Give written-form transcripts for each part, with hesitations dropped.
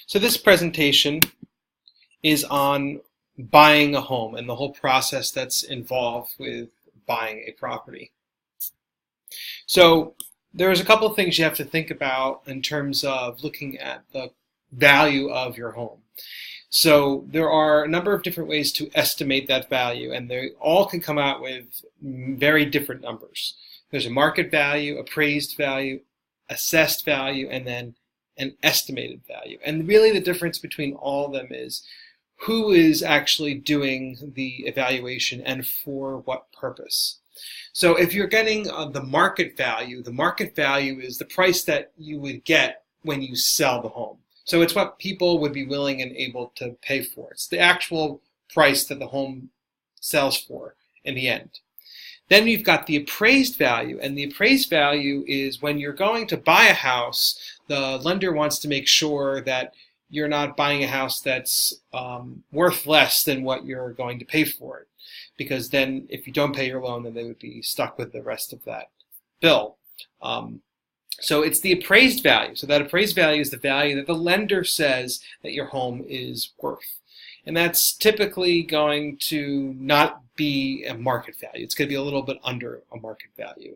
So this presentation is on buying a home and the whole process that's involved with buying a property. So there's a couple of things you have to think about in terms of looking at the value of your home. So there are a number of different ways to estimate that value, and they all can come out with very different numbers. There's a market value, appraised value, assessed value, and then an estimated value. And really the difference between all of them is who is actually doing the evaluation and for what purpose. So if you're getting the market value is the price that you would get when you sell the home. So it's what people would be willing and able to pay for. It's the actual price that the home sells for in the end. Then you've got the appraised value, and the appraised value is when you're going to buy a house, the lender wants to make sure that you're not buying a house that's worth less than what you're going to pay for it. Because then if you don't pay your loan, then they would be stuck with the rest of that bill. So it's the appraised value. So that appraised value is the value that the lender says that your home is worth. And that's typically going to not be a market value. It's going to be a little bit under a market value.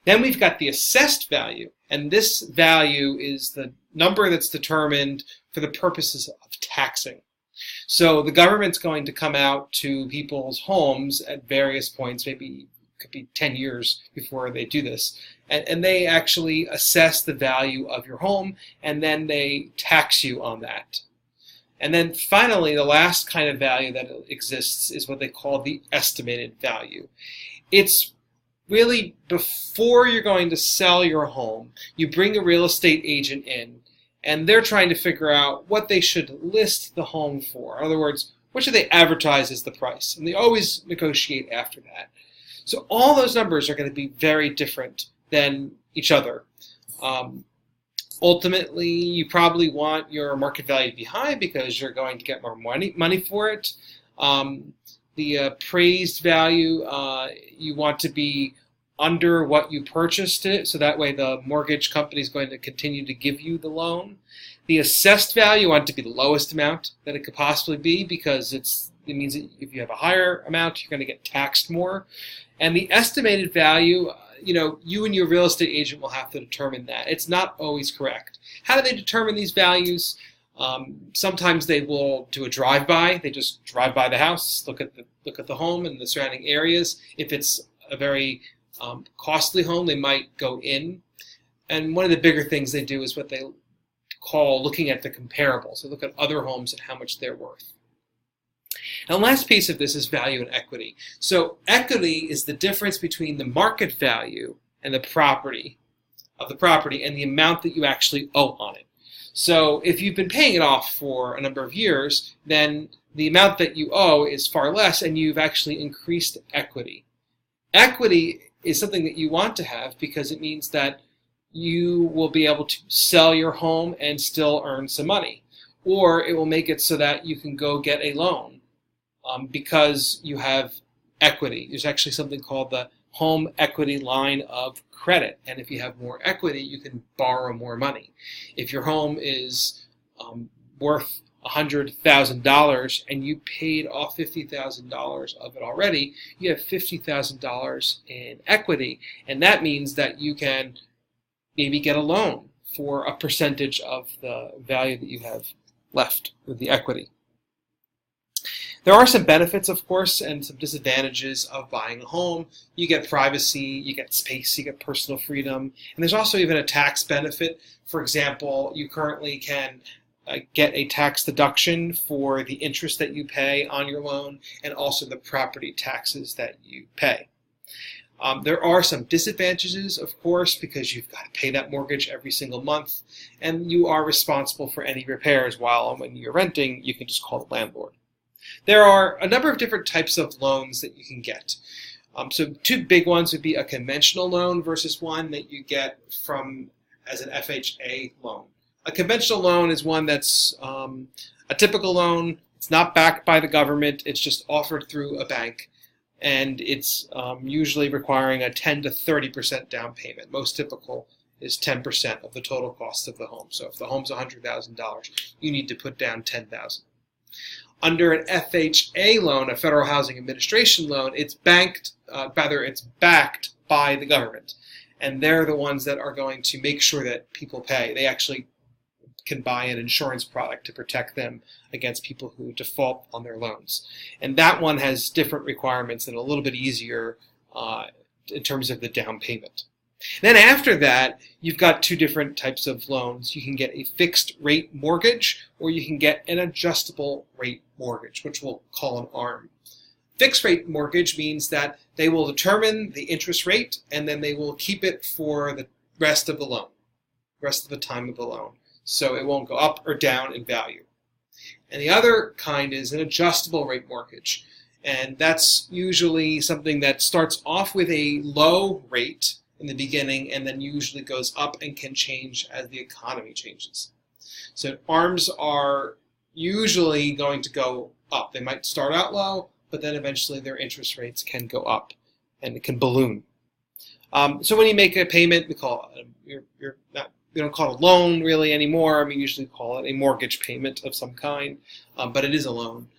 Then we've got the assessed value. And this value is the number that's determined for the purposes of taxing. So the government's going to come out to people's homes at various points, maybe it could be 10 years before they do this, and they actually assess the value of your home, and then they tax you on that. And then finally, the last kind of value that exists is what they call the estimated value. It's really before you're going to sell your home, you bring a real estate agent in, and they're trying to figure out what they should list the home for. In other words, what should they advertise as the price? And they always negotiate after that. So all those numbers are going to be very different than each other. Ultimately, you probably want your market value to be high because you're going to get more money for it. The appraised value, you want to be under what you purchased it, so that way the mortgage company is going to continue to give you the loan. The assessed value, you want it to be the lowest amount that it could possibly be, because it means that if you have a higher amount, you're going to get taxed more. And the estimated value, you and your real estate agent will have to determine that. It's not always correct. How do they determine these values? Sometimes they will do a drive-by. They just drive by the house, look at the home and the surrounding areas. If it's a very costly home, they might go in. And one of the bigger things they do is what they call looking at the comparables. So look at other homes and how much they're worth. And the last piece of this is value and equity. So equity is the difference between the market value and the property and the amount that you actually owe on it. So if you've been paying it off for a number of years, then the amount that you owe is far less, and you've actually increased equity. Equity is something that you want to have because it means that you will be able to sell your home and still earn some money. Or it will make it so that you can go get a loan because you have equity. There's actually something called the home equity line of credit. And if you have more equity, you can borrow more money. If your home is worth $100,000 and you paid off $50,000 of it already, you have $50,000 in equity. And that means that you can maybe get a loan for a percentage of the value that you have left with the equity. There are some benefits, of course, and some disadvantages of buying a home. You get privacy, you get space, you get personal freedom, and there's also even a tax benefit. For example, you currently can get a tax deduction for the interest that you pay on your loan and also the property taxes that you pay. There are some disadvantages, of course, because you've got to pay that mortgage every single month, and you are responsible for any repairs, while when you're renting, you can just call the landlord. There are a number of different types of loans that you can get. So two big ones would be a conventional loan versus one that you get as an FHA loan. A conventional loan is one that's a typical loan. It's not backed by the government. It's just offered through a bank. And it's usually requiring a 10 to 30% down payment. Most typical is 10% of the total cost of the home. So if the home's $100,000, you need to put down $10,000. Under an FHA loan, a Federal Housing Administration loan, it's backed by the government, and they're the ones that are going to make sure that people pay. They actually can buy an insurance product to protect them against people who default on their loans. And that one has different requirements and a little bit easier in terms of the down payment. Then after that, you've got two different types of loans. You can get a fixed rate mortgage, or you can get an adjustable rate mortgage, which we'll call an ARM. Fixed rate mortgage means that they will determine the interest rate, and then they will keep it for the rest of the loan, rest of the time of the loan. So it won't go up or down in value. And the other kind is an adjustable rate mortgage. And that's usually something that starts off with a low rate in the beginning and then usually goes up and can change as the economy changes. So ARMs are usually going to go up. They might start out low, but then eventually their interest rates can go up and it can balloon. So when you make a payment, we call it, we don't call it a loan really anymore. I mean, usually call it a mortgage payment of some kind, but it is a loan.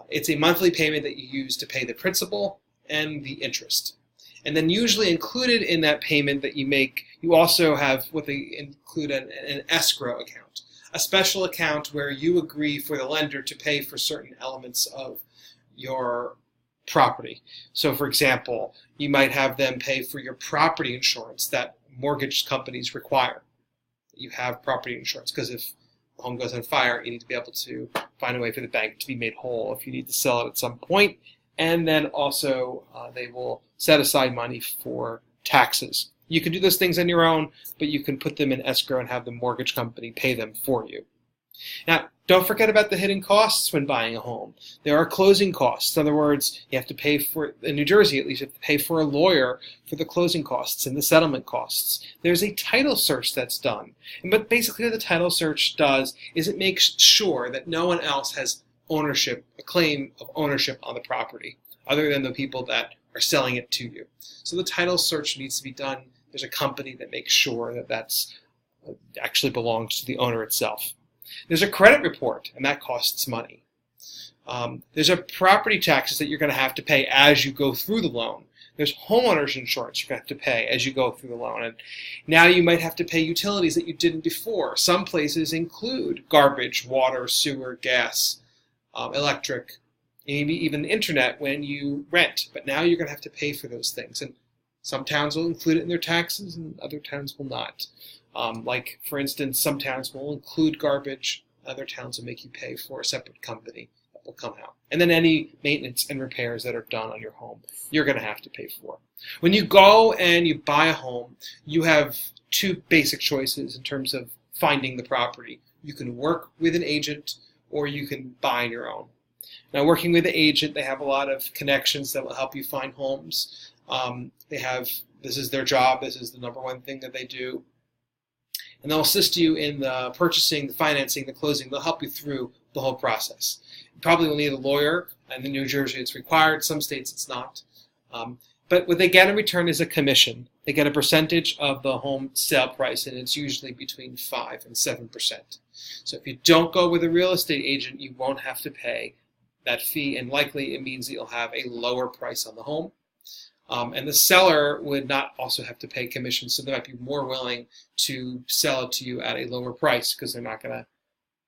It's a monthly payment that you use to pay the principal and the interest. And then usually included in that payment that you make, you also have what they include an escrow account, a special account where you agree for the lender to pay for certain elements of your property. So for example, you might have them pay for your property insurance that mortgage companies require. You have property insurance, because if the home goes on fire, you need to be able to find a way for the bank to be made whole if you need to sell it at some point. And then also they will set aside money for taxes. You can do those things on your own, but you can put them in escrow and have the mortgage company pay them for you. Now, don't forget about the hidden costs when buying a home. There are closing costs. In other words, you have to pay for, in New Jersey at least, you have to pay for a lawyer for the closing costs and the settlement costs. There's a title search that's done. But basically what the title search does is it makes sure that no one else has ownership, a claim of ownership on the property, other than the people that are selling it to you. So the title search needs to be done. There's a company that makes sure that that's actually belongs to the owner itself. There's a credit report, and that costs money. There's a property taxes that you're going to have to pay as you go through the loan. There's homeowners insurance you're going to have to pay as you go through the loan. And now you might have to pay utilities that you didn't before. Some places include garbage, water, sewer, gas, electric, maybe even internet when you rent. But now you're going to have to pay for those things. And some towns will include it in their taxes and other towns will not. Like, for instance, some towns will include garbage. Other towns will make you pay for a separate company that will come out. And then any maintenance and repairs that are done on your home, you're going to have to pay for. When you go and you buy a home, you have two basic choices in terms of finding the property. You can work with an agent or you can buy on your own. Now, working with an agent, they have a lot of connections that will help you find homes. This is their job. This is the number one thing that they do. And they'll assist you in the purchasing, the financing, the closing. They'll help you through the whole process. You probably will need a lawyer, and in New Jersey it's required. Some states it's not. But what they get in return is a commission. They get a percentage of the home sale price, and it's usually between 5 and 7%. So if you don't go with a real estate agent, you won't have to pay that fee, and likely it means that you'll have a lower price on the home. And the seller would not also have to pay commission, so they might be more willing to sell it to you at a lower price because they're not going to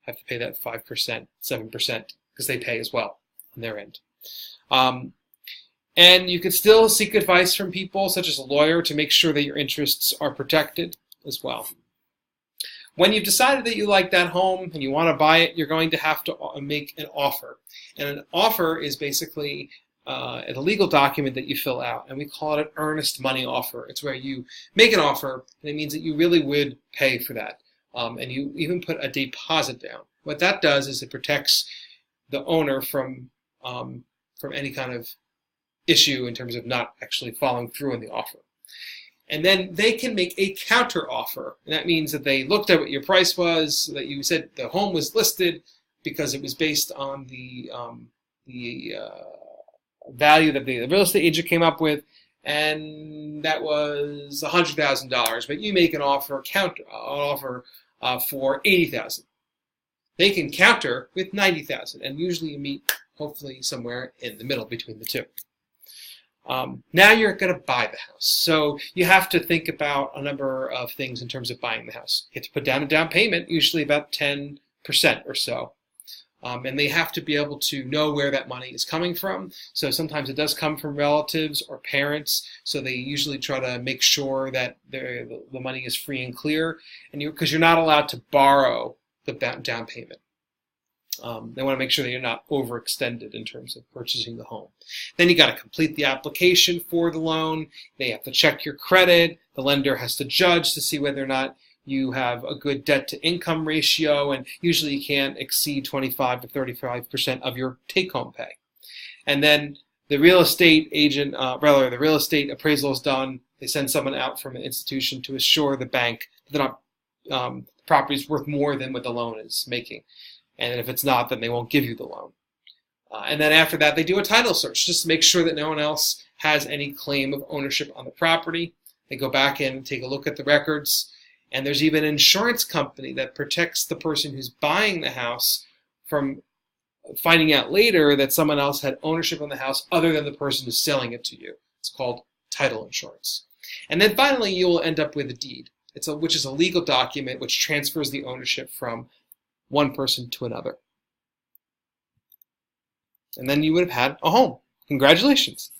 have to pay that 5%, 7%, because they pay as well on their end. And you could still seek advice from people, such as a lawyer, to make sure that your interests are protected as well. When you've decided that you like that home and you want to buy it, you're going to have to make an offer. And an offer is basically a legal document that you fill out, and we call it an earnest money offer. It's where you make an offer, and it means that you really would pay for that, and you even put a deposit down. What that does is it protects the owner from any kind of issue in terms of not actually following through on the offer. And then they can make a counter offer, and that means that they looked at what your price was, that you said the home was listed because it was based on the value that the real estate agent came up with, and that was $100,000, but you make an offer for $80,000. They can counter with $90,000, and usually you meet hopefully somewhere in the middle between the two. Now you're going to buy the house. So you have to think about a number of things in terms of buying the house. You have to put down a down payment, usually about 10% or so. And they have to be able to know where that money is coming from. So sometimes it does come from relatives or parents. So they usually try to make sure that the money is free and clear. And because you're not allowed to borrow the down payment. They want to make sure that you're not overextended in terms of purchasing the home. Then you got to complete the application for the loan. They have to check your credit. The lender has to judge to see whether or not you have a good debt to income ratio, and usually you can't exceed 25 to 35% of your take-home pay. And then the real estate agent, the real estate appraisal is done. They send someone out from an institution to assure the bank that the property is worth more than what the loan is making. And if it's not, then they won't give you the loan. And then after that, they do a title search just to make sure that no one else has any claim of ownership on the property. They go back in and take a look at the records. And there's even an insurance company that protects the person who's buying the house from finding out later that someone else had ownership on the house other than the person who's selling it to you. It's called title insurance. And then finally, you will end up with a deed, which is a legal document which transfers the ownership from one person to another. And then you would have had a home. Congratulations.